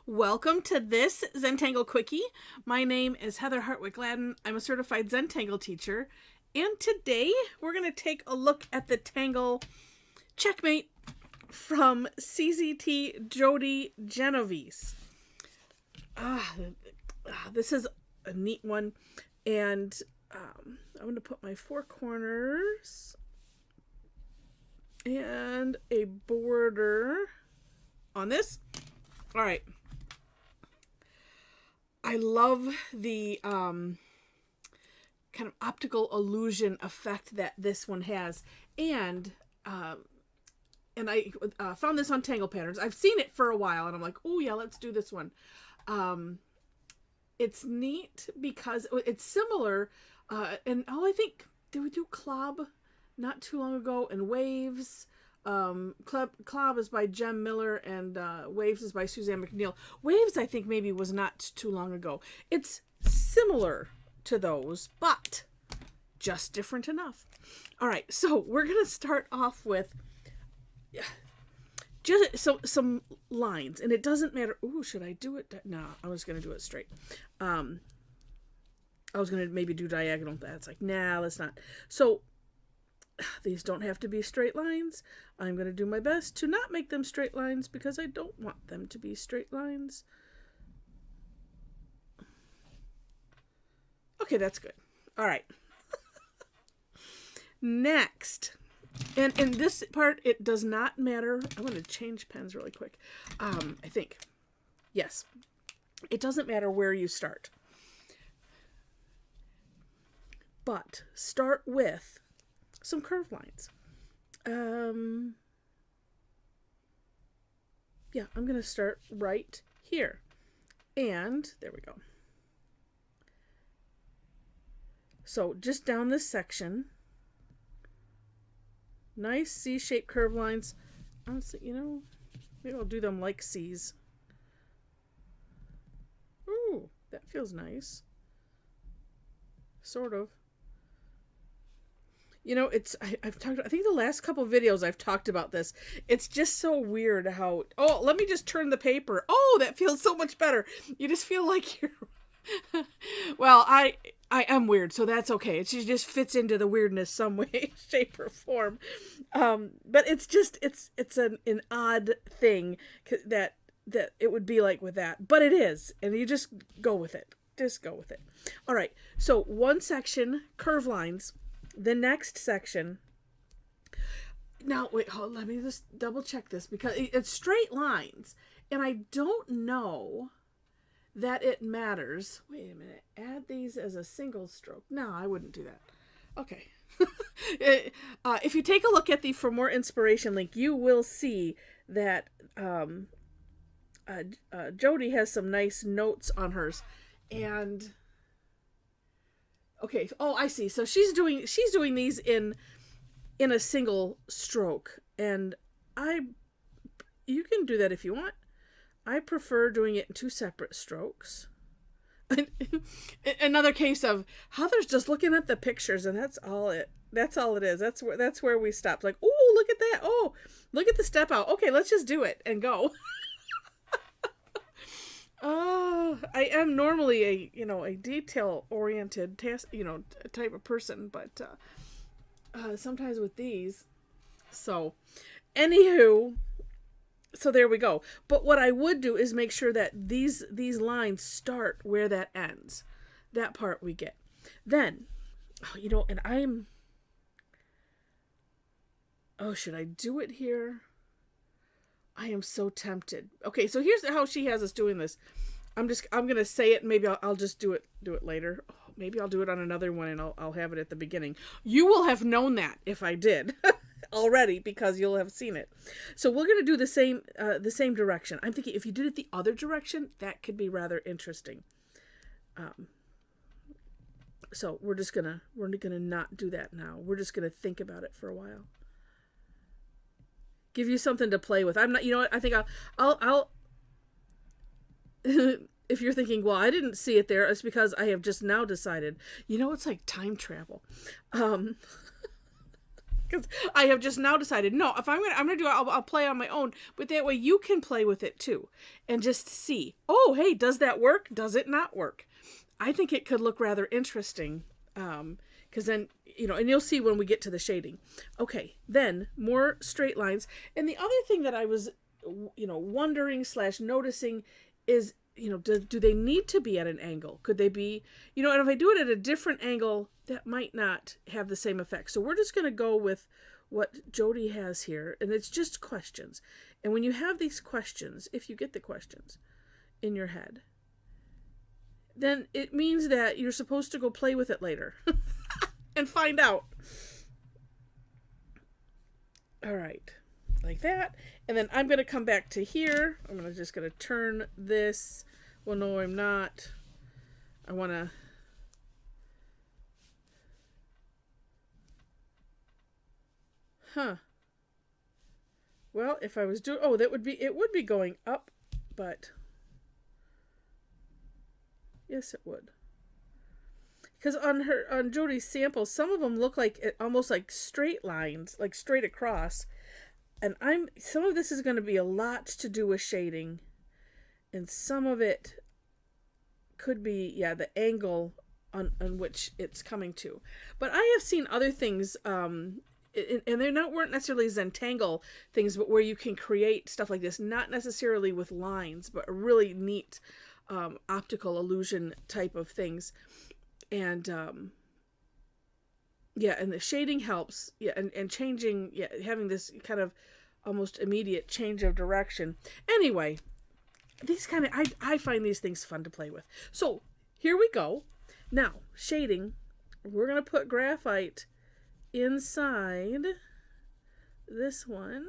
Welcome to this Zentangle Quickie. My name is Heather Hartwick Gladden. I'm a certified Zentangle teacher. And today we're going to take a look at the Tangle CheckMate from CZT Jody Genovese. This is a neat one. And I'm going to put my four corners and a border on this. All right. I love the kind of optical illusion effect that this one has. And I found this on Tangle Patterns. I've seen it for a while, and I'm like, oh yeah, let's do this one. It's neat because it's similar. I think, did we do Club not too long ago? And Waves. Club is by Jem Miller, and Waves is by Suzanne McNeil. Waves, I think, maybe was not too long ago. It's similar to those, but just different enough. All right, so we're going to start off with just some lines, and it doesn't matter. Ooh, should I do it? No, I was going to do it straight. I was going to maybe do diagonal. That's like, nah, let's not. So these don't have to be straight lines. I'm going to do my best to not make them straight lines because I don't want them to be straight lines. Okay, that's good. All right. Next. And in this part, it does not matter. I'm going to change pens really quick. I think. Yes. It doesn't matter where you start. But start with some curved lines. Yeah, I'm going to start right here. And there we go. So just down this section, nice C-shaped curved lines. Honestly, maybe I'll do them like C's. Ooh, that feels nice. Sort of. I've talked, I think the last couple of videos I've talked about this. It's just so weird how, let me just turn the paper. Oh, that feels so much better. You just feel like you're, well, I am weird, so that's okay. It just fits into the weirdness some way, shape, or form. But it's just, it's an odd thing that it would be like with that. But it is, and you just go with it. Just go with it. All right, so one section, curve lines. The next section. Now, wait, let me just double check this because it's straight lines. And I don't know that it matters. Wait a minute. Add these as a single stroke. No, I wouldn't do that. Okay. If you take a look at the For More Inspiration link, you will see that Jody has some nice notes on hers. And okay. Oh, I see. So she's doing these in a single stroke, and you can do that if you want. I prefer doing it in two separate strokes. Another case of Heather's just looking at the pictures, and that's all it is. That's where we stopped. Like, oh, look at that. Oh, look at the step out. Okay, let's just do it and go. I am normally a detail-oriented type of person, but sometimes with these. So, anywho, so there we go. But what I would do is make sure that these lines start where that ends. That part we get. Then, and I'm. Oh, should I do it here? I am so tempted. Okay, so here's how she has us doing this. I'm going to say it. Maybe I'll just do it later. Oh, maybe I'll do it on another one and I'll have it at the beginning. You will have known that if I did already because you'll have seen it. So we're going to do the same direction. I'm thinking if you did it the other direction, that could be rather interesting. So we're going to not do that now. We're just going to think about it for a while. Give you something to play with. I'm not, what? I think I'll if you're thinking, well, I didn't see it there, it's because I have just now decided, it's like time travel. Because I have just now decided, no, if I'm gonna do it, I'll play on my own. But that way you can play with it too, and just see. Oh, hey, does that work? Does it not work? I think it could look rather interesting. Because then, and you'll see when we get to the shading. Okay, then more straight lines. And the other thing that I was, wondering / noticing is, do they need to be at an angle? Could they be, and if I do it at a different angle, that might not have the same effect. So we're just going to go with what Jody has here, and it's just questions. And when you have these questions, if you get the questions in your head, then it means that you're supposed to go play with it later and find out. All right, like that. And then I'm going to come back to here. I'm just going to turn this. Well, no, I'm not. I want to. Well, if I was doing, it would be going up, but yes, it would. Because on Jody's sample, some of them look like almost like straight lines, like straight across. And some of this is going to be a lot to do with shading, and some of it could be, the angle on which it's coming to. But I have seen other things, and they weren't necessarily Zentangle things, but where you can create stuff like this, not necessarily with lines, but a really neat optical illusion type of things. And and the shading helps, and changing, having this kind of almost immediate change of direction. Anyway, these I find these things fun to play with. So here we go. Now, shading, we're going to put graphite inside this one.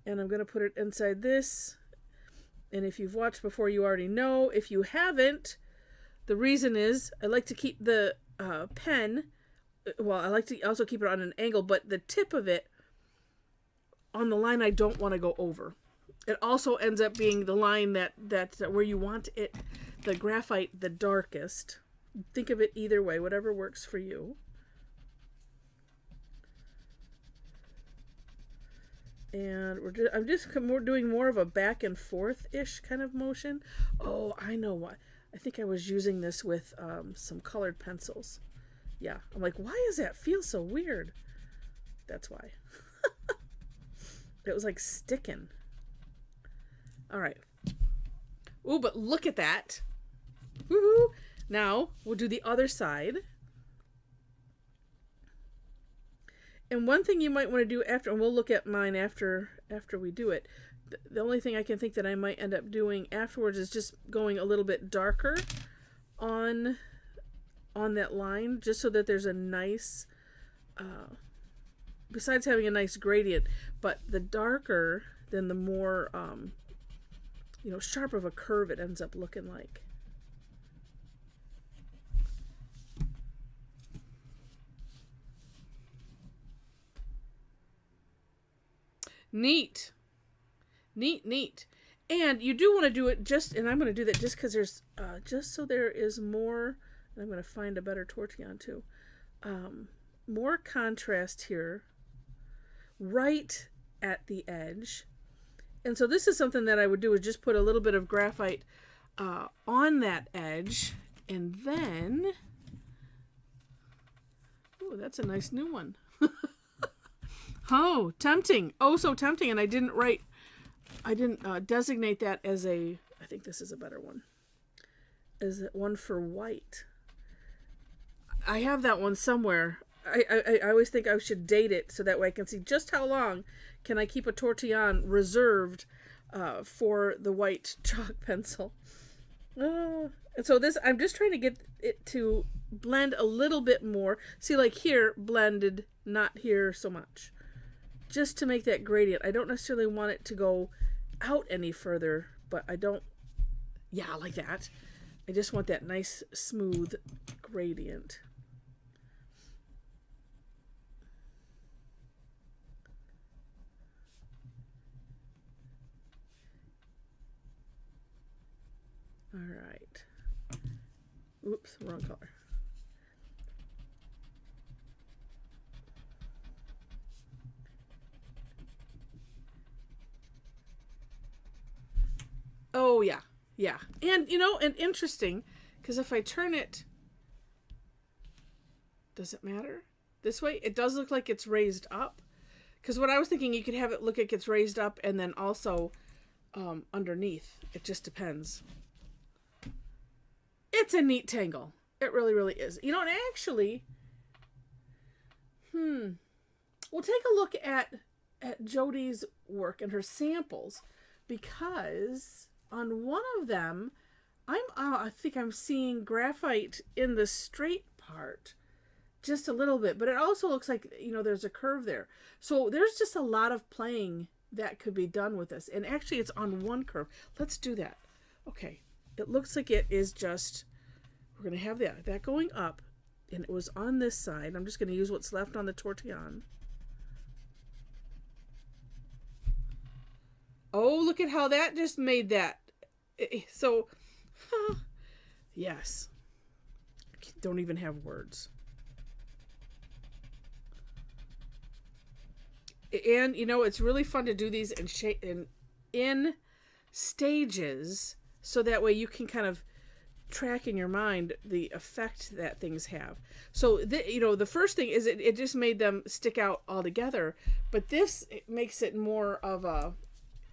And I'm going to put it inside this. And if you've watched before, you already know. If you haven't, the reason is I like to keep the pen, I like to also keep it on an angle, but the tip of it on the line I don't want to go over. It also ends up being the line that where you want it, the graphite, the darkest. Think of it either way, whatever works for you. And I'm just doing more of a back and forth-ish kind of motion. Oh, I know what. I think I was using this with some colored pencils. Yeah, I'm like, why does that feel so weird? That's why. It was like sticking. All right. Ooh, but look at that. Woohoo! Now we'll do the other side. And one thing you might want to do after, and we'll look at mine after we do it. The only thing I can think that I might end up doing afterwards is just going a little bit darker on that line, just so that there's a nice, besides having a nice gradient, but the darker, then the more, sharp of a curve it ends up looking like. Neat. Neat. And you do want to do it and I'm going to do that just because there's, just so there is more, and I'm going to find a better tortillon too, more contrast here, right at the edge. And so this is something that I would do, is just put a little bit of graphite on that edge, and then, oh, that's a nice new one. Oh, tempting. Oh, so tempting. And I didn't designate that as I think this is a better one, as one for white. I have that one somewhere. I always think I should date it so that way I can see just how long can I keep a tortillon reserved for the white chalk pencil. And so this, I'm just trying to get it to blend a little bit more. See, like here, blended, not here so much. Just to make that gradient. I don't necessarily want it to go out any further, but I don't, like that. I just want that nice, smooth gradient. All right. Oops, wrong color. yeah. Yeah. And, and interesting, because if I turn it, does it matter? This way, it does look like it's raised up. Because what I was thinking, you could have it look like it's raised up and then also underneath. It just depends. It's a neat tangle. It really, really is. And actually, we'll take a look at Jody's work and her samples, because on one of them, I think I'm seeing graphite in the straight part just a little bit, but it also looks like, there's a curve there. So there's just a lot of playing that could be done with this. And actually it's on one curve. Let's do that. Okay. It looks like it is just, we're going to have that going up, and it was on this side. I'm just going to use what's left on the tortillon. Oh, look at how that just made that. So, yes. Don't even have words. And, it's really fun to do these in stages, so that way you can kind of track in your mind the effect that things have. So, the first thing is it just made them stick out all together, but this makes it more of a,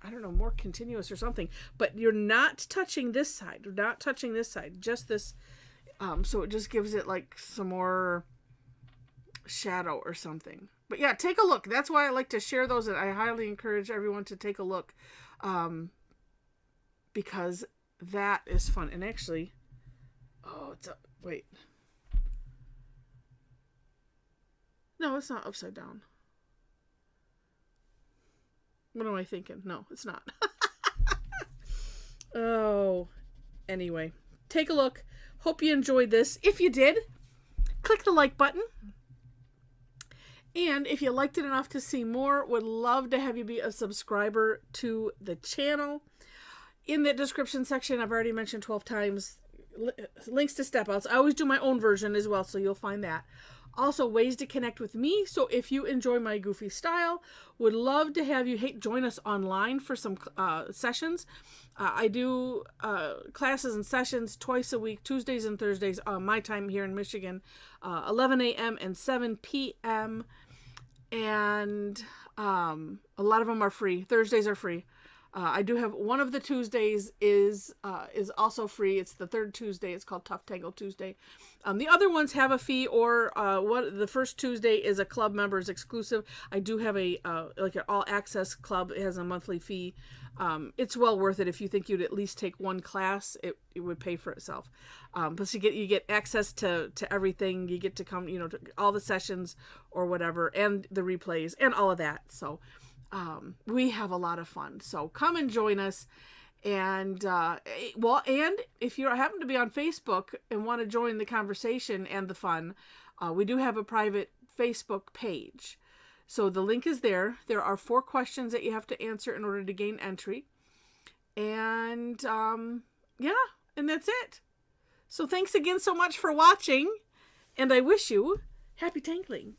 I don't know, more continuous or something. But you're not touching this side. You're not touching this side. Just this. So it just gives it like some more shadow or something. But yeah, take a look. That's why I like to share those, and I highly encourage everyone to take a look, because that is fun. And actually, wait. No, it's not upside down. What am I thinking? No, it's not. Oh, anyway, take a look. Hope you enjoyed this. If you did, click the like button. And if you liked it enough to see more, would love to have you be a subscriber to the channel. In the description section, I've already mentioned 12 times, links to step outs. I always do my own version as well, so you'll find that. Also, ways to connect with me. So if you enjoy my goofy style, would love to have you join us online for some sessions. I do classes and sessions twice a week, Tuesdays and Thursdays, my time here in Michigan, 11 a.m. and 7 p.m. And a lot of them are free. Thursdays are free. I do have one of the Tuesdays is also free. It's the third Tuesday. It's called Tough Tangle Tuesday. The other ones have a fee, or the first Tuesday is a club members exclusive. I do have an all access club. It has a monthly fee. It's well worth it if you think you'd at least take one class. It would pay for itself. Plus you get access to everything. You get to come, to all the sessions or whatever, and the replays and all of that. So we have a lot of fun. So come and join us. And and if you happen to be on Facebook and want to join the conversation and the fun, we do have a private Facebook page. So the link is there. There are 4 questions that you have to answer in order to gain entry. And and that's it. So thanks again so much for watching, and I wish you happy tangling.